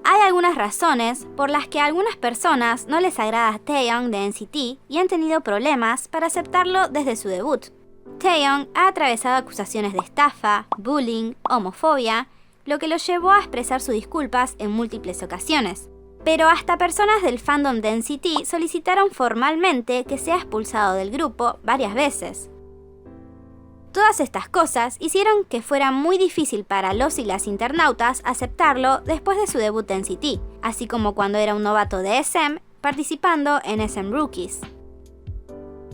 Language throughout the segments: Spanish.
Hay algunas razones por las que a algunas personas no les agrada Taeyong de NCT y han tenido problemas para aceptarlo desde su debut. Taeyong ha atravesado acusaciones de estafa, bullying, homofobia, lo que lo llevó a expresar sus disculpas en múltiples ocasiones. Pero hasta personas del fandom de NCT solicitaron formalmente que sea expulsado del grupo varias veces. Todas estas cosas hicieron que fuera muy difícil para los y las internautas aceptarlo después de su debut en NCT, así como cuando era un novato de SM participando en SM Rookies.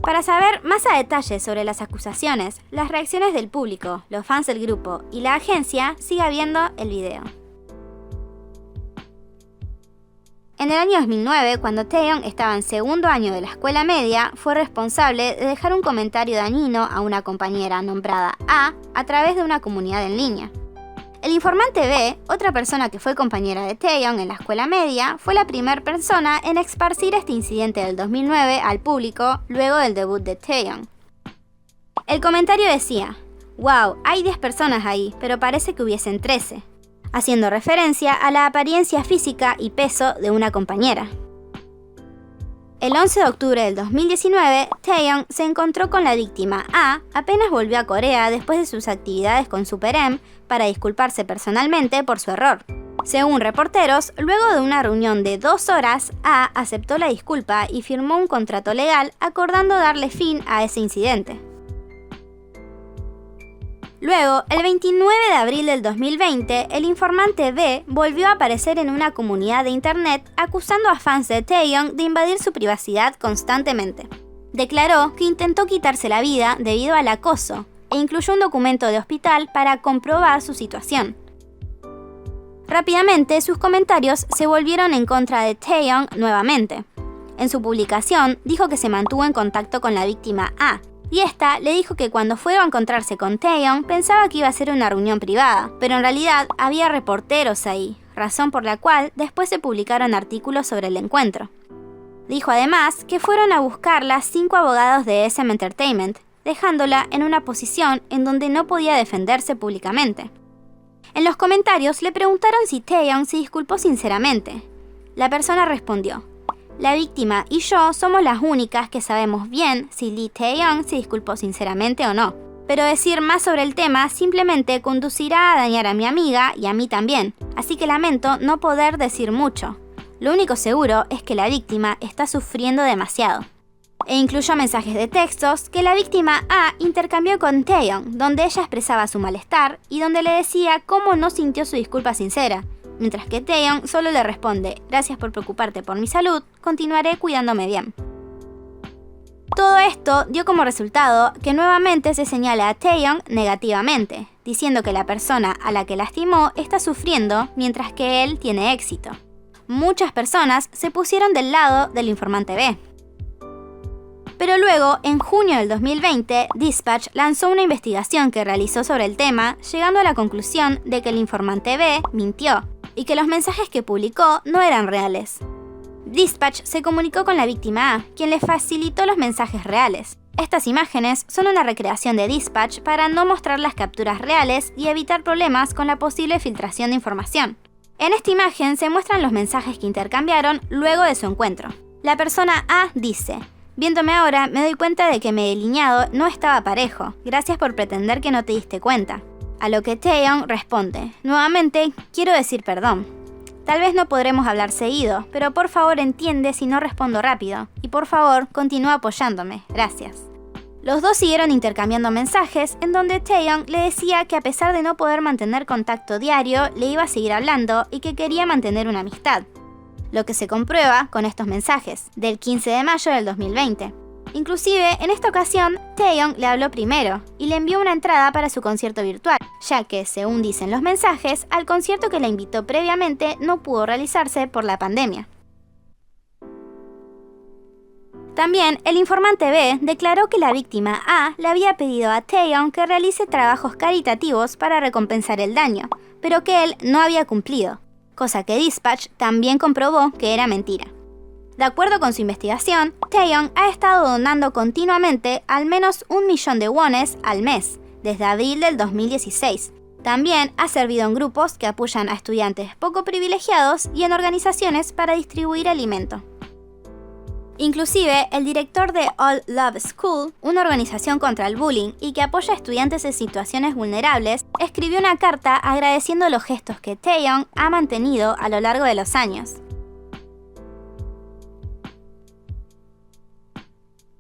Para saber más a detalle sobre las acusaciones, las reacciones del público, los fans del grupo y la agencia, siga viendo el video. En el año 2009, cuando Taeyong estaba en segundo año de la escuela media, fue responsable de dejar un comentario dañino a una compañera nombrada A través de una comunidad en línea. El informante B, otra persona que fue compañera de Taeyong en la escuela media, fue la primera persona en esparcir este incidente del 2009 al público luego del debut de Taeyong. El comentario decía: "Wow, hay 10 personas ahí, pero parece que hubiesen 13", haciendo referencia a la apariencia física y peso de una compañera. El 11 de octubre del 2019, Taeyong se encontró con la víctima A apenas volvió a Corea después de sus actividades con Super M para disculparse personalmente por su error. Según reporteros, luego de una reunión de 2 horas, A aceptó la disculpa y firmó un contrato legal acordando darle fin a ese incidente. Luego, el 29 de abril del 2020, el informante B volvió a aparecer en una comunidad de internet acusando a fans de Taeyong de invadir su privacidad constantemente. Declaró que intentó quitarse la vida debido al acoso e incluyó un documento de hospital para comprobar su situación. Rápidamente, sus comentarios se volvieron en contra de Taeyong nuevamente. En su publicación, dijo que se mantuvo en contacto con la víctima A, y esta le dijo que cuando fue a encontrarse con Taeyong pensaba que iba a ser una reunión privada, pero en realidad había reporteros ahí, razón por la cual después se publicaron artículos sobre el encuentro. Dijo además que fueron a buscarla 5 abogados de SM Entertainment, dejándola en una posición en donde no podía defenderse públicamente. En los comentarios le preguntaron si Taeyong se disculpó sinceramente. La persona respondió: "La víctima y yo somos las únicas que sabemos bien si Lee Taeyong se disculpó sinceramente o no. Pero decir más sobre el tema simplemente conducirá a dañar a mi amiga y a mí también, así que lamento no poder decir mucho. Lo único seguro es que la víctima está sufriendo demasiado". E incluyó mensajes de textos que la víctima A intercambió con Taeyong, donde ella expresaba su malestar y donde le decía cómo no sintió su disculpa sincera, mientras que Taeyong solo le responde: "Gracias por preocuparte por mi salud, continuaré cuidándome bien". Todo esto dio como resultado que nuevamente se señala a Taeyong negativamente, diciendo que la persona a la que lastimó está sufriendo mientras que él tiene éxito. Muchas personas se pusieron del lado del informante B. Pero luego, en junio del 2020, Dispatch lanzó una investigación que realizó sobre el tema, llegando a la conclusión de que el informante B mintió y que los mensajes que publicó no eran reales. Dispatch se comunicó con la víctima A, quien le facilitó los mensajes reales. Estas imágenes son una recreación de Dispatch para no mostrar las capturas reales y evitar problemas con la posible filtración de información. En esta imagen se muestran los mensajes que intercambiaron luego de su encuentro. La persona A dice: "Viéndome ahora, me doy cuenta de que mi delineado no estaba parejo. Gracias por pretender que no te diste cuenta". A lo que Taeyong responde: "Nuevamente, quiero decir perdón. Tal vez no podremos hablar seguido, pero por favor entiende si no respondo rápido. Y por favor, continúa apoyándome. Gracias". Los dos siguieron intercambiando mensajes en donde Taeyong le decía que a pesar de no poder mantener contacto diario, le iba a seguir hablando y que quería mantener una amistad. Lo que se comprueba con estos mensajes, del 15 de mayo del 2020. Inclusive, en esta ocasión, Taeyong le habló primero y le envió una entrada para su concierto virtual, ya que, según dicen los mensajes, al concierto que la invitó previamente no pudo realizarse por la pandemia. También, el informante B declaró que la víctima A le había pedido a Taeyong que realice trabajos caritativos para recompensar el daño, pero que él no había cumplido, cosa que Dispatch también comprobó que era mentira. De acuerdo con su investigación, Taeyong ha estado donando continuamente al menos 1 millón de wones al mes, desde abril del 2016, También ha servido en grupos que apoyan a estudiantes poco privilegiados y en organizaciones para distribuir alimento. Inclusive, el director de All Love School, una organización contra el bullying y que apoya a estudiantes en situaciones vulnerables, escribió una carta agradeciendo los gestos que Taeyong ha mantenido a lo largo de los años.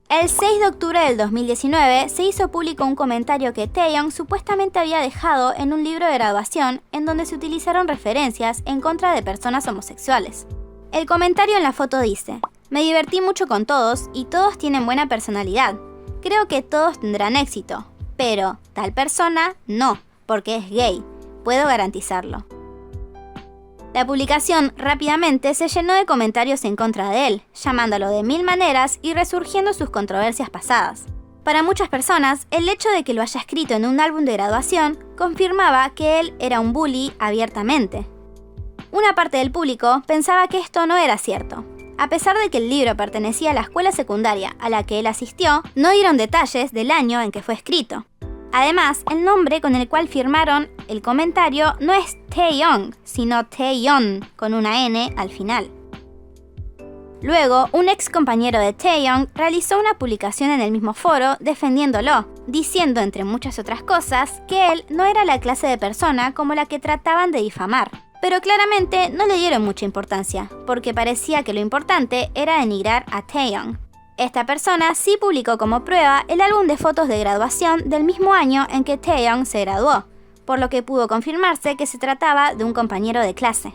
El 6 de octubre del 2019 se hizo público un comentario que Taeyong supuestamente había dejado en un libro de graduación en donde se utilizaron referencias en contra de personas homosexuales. El comentario en la foto dice: "Me divertí mucho con todos y todos tienen buena personalidad. Creo que todos tendrán éxito, pero tal persona no, porque es gay. Puedo garantizarlo". La publicación rápidamente se llenó de comentarios en contra de él, llamándolo de mil maneras y resurgiendo sus controversias pasadas. Para muchas personas, el hecho de que lo haya escrito en un álbum de graduación confirmaba que él era un bully abiertamente. Una parte del público pensaba que esto no era cierto. A pesar de que el libro pertenecía a la escuela secundaria a la que él asistió, no dieron detalles del año en que fue escrito. Además, el nombre con el cual firmaron el comentario no es Taeyong, sino Taeyeon, con una N al final. Luego, un ex compañero de Taeyong realizó una publicación en el mismo foro defendiéndolo, diciendo, entre muchas otras cosas, que él no era la clase de persona como la que trataban de difamar. Pero claramente no le dieron mucha importancia, porque parecía que lo importante era denigrar a Taeyong. Esta persona sí publicó como prueba el álbum de fotos de graduación del mismo año en que Taeyong se graduó, por lo que pudo confirmarse que se trataba de un compañero de clase.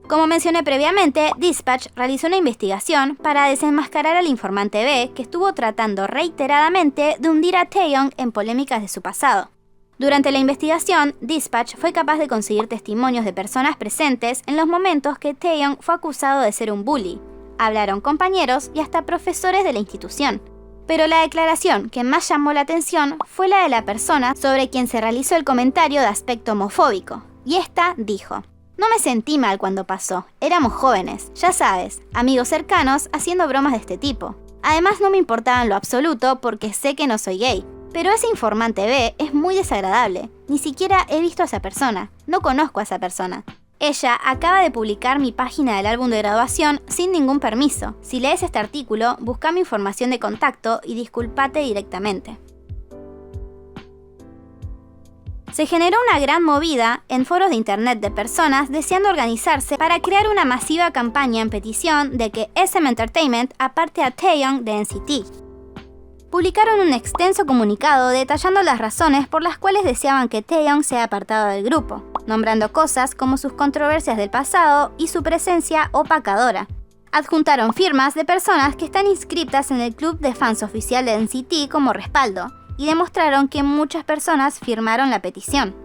Como mencioné previamente, Dispatch realizó una investigación para desenmascarar al informante B, que estuvo tratando reiteradamente de hundir a Taeyong en polémicas de su pasado. Durante la investigación, Dispatch fue capaz de conseguir testimonios de personas presentes en los momentos que Taeyong fue acusado de ser un bully. Hablaron compañeros y hasta profesores de la institución. Pero la declaración que más llamó la atención fue la de la persona sobre quien se realizó el comentario de aspecto homofóbico. Y esta dijo: "No me sentí mal cuando pasó, éramos jóvenes, ya sabes, amigos cercanos haciendo bromas de este tipo. Además no me importaba en lo absoluto porque sé que no soy gay. Pero ese informante B es muy desagradable, ni siquiera he visto a esa persona, no conozco a esa persona. Ella acaba de publicar mi página del álbum de graduación sin ningún permiso. Si lees este artículo, busca mi información de contacto y discúlpate directamente". Se generó una gran movida en foros de internet de personas deseando organizarse para crear una masiva campaña en petición de que SM Entertainment aparte a Taeyong de NCT. Publicaron un extenso comunicado detallando las razones por las cuales deseaban que Taeyong sea apartado del grupo, nombrando cosas como sus controversias del pasado y su presencia opacadora. Adjuntaron firmas de personas que están inscritas en el club de fans oficial de NCT como respaldo, y demostraron que muchas personas firmaron la petición.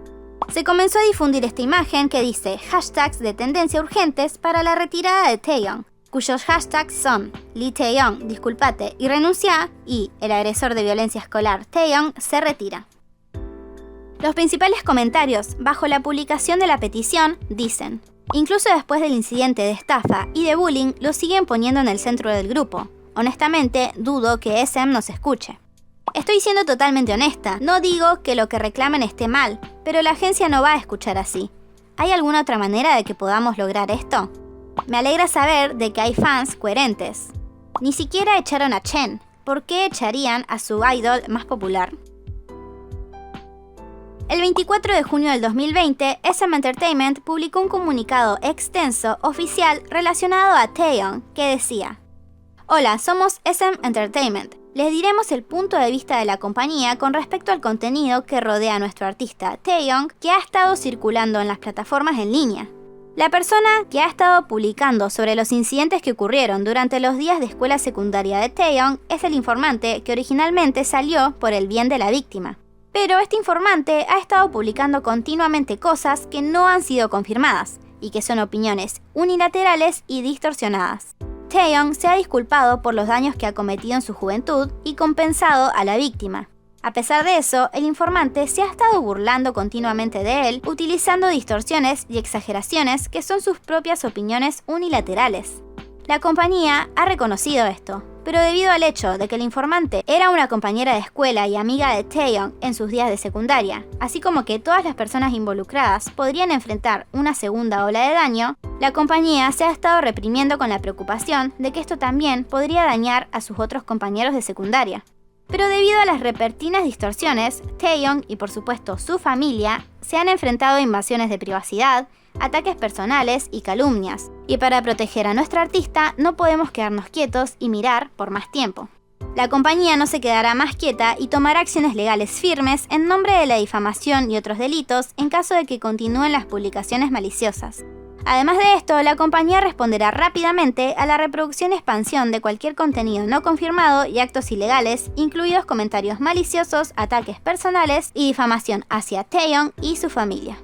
Se comenzó a difundir esta imagen que dice hashtags de tendencia urgentes para la retirada de Taeyong, cuyos hashtags son Lee Taeyong, discúlpate y renuncia, y el agresor de violencia escolar Taeyong se retira. Los principales comentarios bajo la publicación de la petición dicen: "Incluso después del incidente de estafa y de bullying, lo siguen poniendo en el centro del grupo. Honestamente, dudo que SM nos escuche. Estoy siendo totalmente honesta, no digo que lo que reclamen esté mal, pero la agencia no va a escuchar así. ¿Hay alguna otra manera de que podamos lograr esto? Me alegra saber de que hay fans coherentes. Ni siquiera echaron a Chen. ¿Por qué echarían a su idol más popular?". El 24 de junio del 2020, SM Entertainment publicó un comunicado extenso oficial relacionado a Taeyong que decía: "Hola, somos SM Entertainment. Les diremos el punto de vista de la compañía con respecto al contenido que rodea a nuestro artista Taeyong, que ha estado circulando en las plataformas en línea. La persona que ha estado publicando sobre los incidentes que ocurrieron durante los días de escuela secundaria de Taeyong es el informante que originalmente salió por el bien de la víctima. Pero este informante ha estado publicando continuamente cosas que no han sido confirmadas y que son opiniones unilaterales y distorsionadas. Taeyong se ha disculpado por los daños que ha cometido en su juventud y compensado a la víctima. A pesar de eso, el informante se ha estado burlando continuamente de él, utilizando distorsiones y exageraciones que son sus propias opiniones unilaterales. La compañía ha reconocido esto, pero debido al hecho de que el informante era una compañera de escuela y amiga de Taeyong en sus días de secundaria, así como que todas las personas involucradas podrían enfrentar una segunda ola de daño, la compañía se ha estado reprimiendo con la preocupación de que esto también podría dañar a sus otros compañeros de secundaria. Pero debido a las repentinas distorsiones, Taeyong y por supuesto su familia se han enfrentado a invasiones de privacidad, ataques personales y calumnias. Y para proteger a nuestra artista no podemos quedarnos quietos y mirar por más tiempo. La compañía no se quedará más quieta y tomará acciones legales firmes en nombre de la difamación y otros delitos en caso de que continúen las publicaciones maliciosas. Además de esto, la compañía responderá rápidamente a la reproducción y expansión de cualquier contenido no confirmado y actos ilegales, incluidos comentarios maliciosos, ataques personales y difamación hacia Taeyong y su familia.